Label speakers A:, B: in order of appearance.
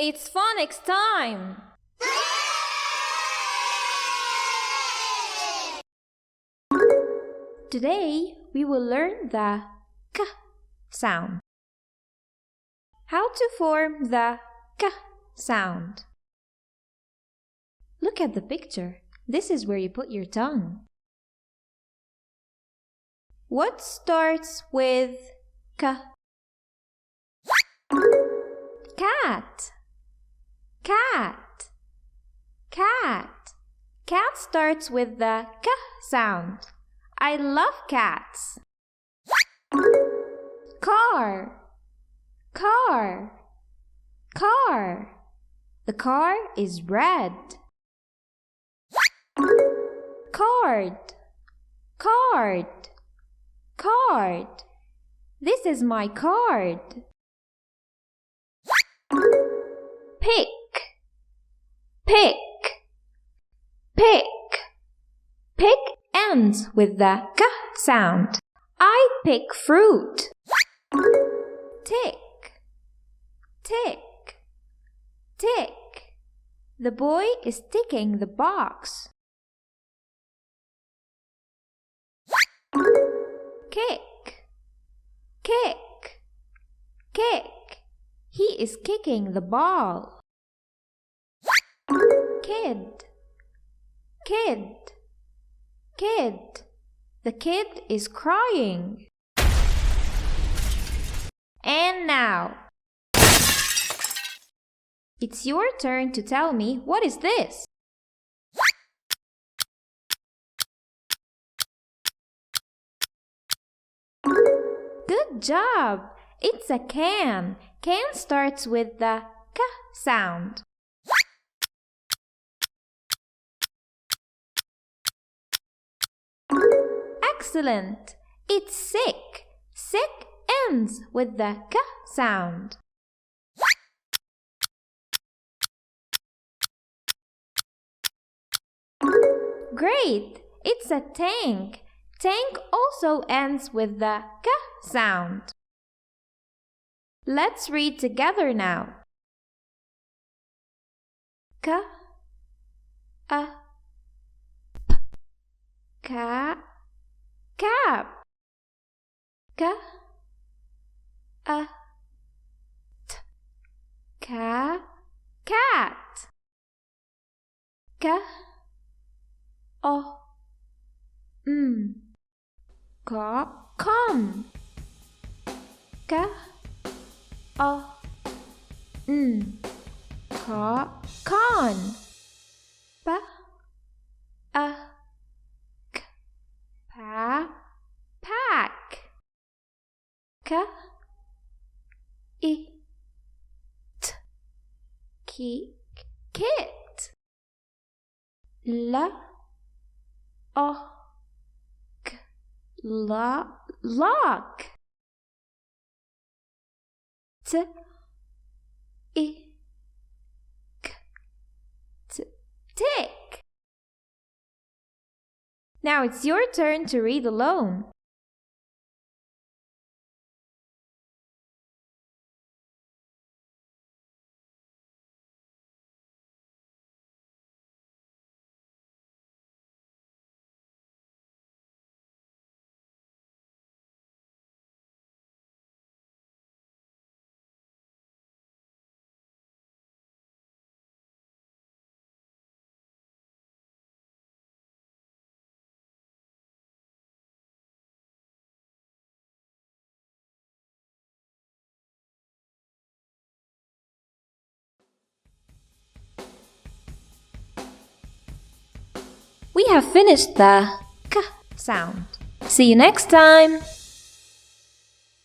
A: It's phonics time! Today we will learn the k sound. How to form the k sound. Look at the picture. This is where you put your tongue. What starts with k? Cat. Cat. Cat. Cat starts with the k sound. I love cats. Car. Car. Car. The car is red. Card. Card. Card. This is my card. Pick. Pick. Pick. Pick ends with the k sound. I pick fruit. Tick. Tick. Tick. The boy is ticking the box. Kick. Kick. Kick. He is kicking the ball. Kid. Kid. Kid. The kid is crying. And now, it's your turn to tell me what is this? Good job! It's a can. Can starts with the k sound. Excellent! It's sick. Sick ends with the k sound. Great! It's a tank. Tank also ends with the k sound. Let's read together now. K, a, p, ca, cap. K, a, t, ca, cat. K, o, ka, come. K, o, ka, con. P, a, k, pa, pack. K, I, t, ki, kit. L, o, k, la, lock. T, I, k, t, tick. Now it's your turn to read alone. We have finished the k sound. See you next time!